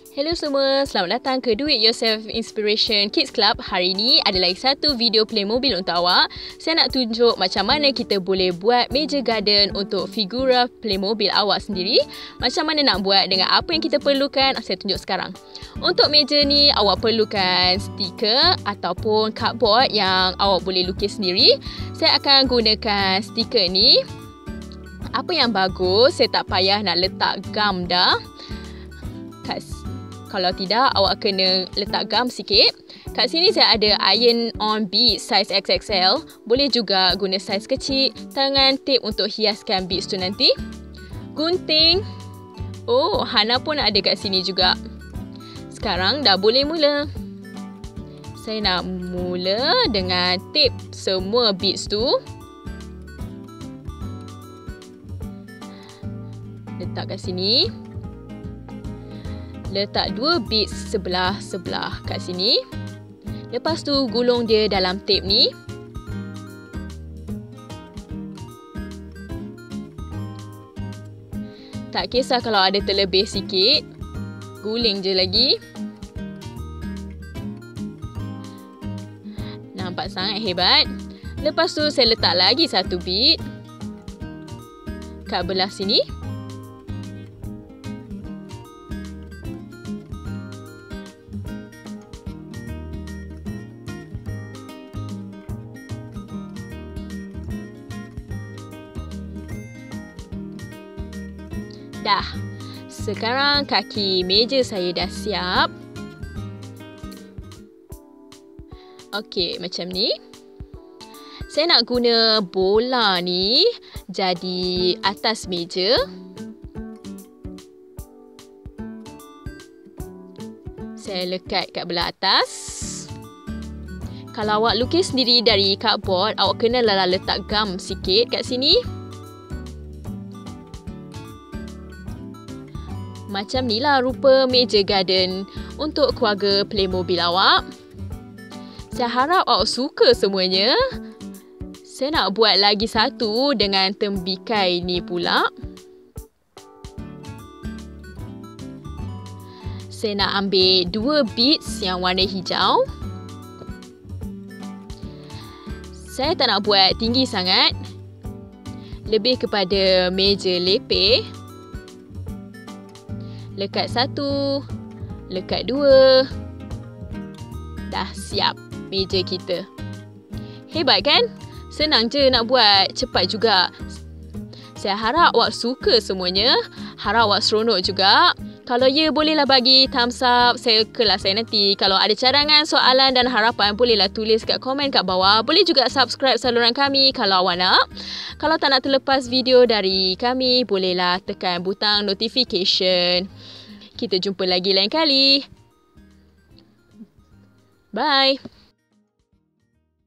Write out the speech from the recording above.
Hello semua, selamat datang ke Do It Yourself Inspiration Kids Club. Hari ni ada lagi satu video Playmobil untuk awak. Saya nak tunjuk macam mana kita boleh buat meja garden untuk figura Playmobil awak sendiri. Macam mana nak buat dengan apa yang kita perlukan, saya tunjuk sekarang. Untuk meja ni awak perlukan stiker ataupun cardboard yang awak boleh lukis sendiri. Saya akan gunakan stiker ni. Apa yang bagus, saya tak payah nak letak gam dah. Kalau tidak, awak kena letak gam sikit. Kat sini saya ada iron on beads saiz XXL. Boleh juga guna saiz kecil. Tangan tape untuk hiaskan beads tu nanti. Gunting. Oh, Hana pun ada kat sini juga. Sekarang dah boleh mula. Saya nak mula dengan tape semua beads tu. Letak kat sini. Letak 2 beads sebelah-sebelah kat sini. Lepas tu gulung dia dalam tape ni. Tak kisah kalau ada terlebih sikit. Guling je lagi. Nampak sangat hebat. Lepas tu saya letak lagi satu bead kat belah sini. Dah. Sekarang kaki meja saya dah siap. Okey, macam ni. Saya nak guna bola ni jadi atas meja. Saya lekat kat belah atas. Kalau awak lukis sendiri dari cardboard, awak kena letak gam sikit kat sini. Macam ni lah rupa meja garden untuk keluarga Playmobil awak. Saya harap awak suka semuanya. Saya nak buat lagi satu dengan tembikai ni pula. Saya nak ambil 2 beads yang warna hijau. Saya tak nak buat tinggi sangat. Lebih kepada meja lepeh. Lekat 1, lekat 2. Dah siap meja kita. Hebat kan? Senang je nak buat, cepat juga. Saya harap awak suka semuanya. Harap awak seronok juga. Kalau ya, bolehlah bagi thumbs up. Saya kelas saya nanti. Kalau ada cadangan, soalan dan harapan, bolehlah tulis kat komen kat bawah. Boleh juga subscribe saluran kami kalau awak nak. Kalau tak nak terlepas video dari kami, bolehlah tekan butang notification. Kita jumpa lagi lain kali. Bye.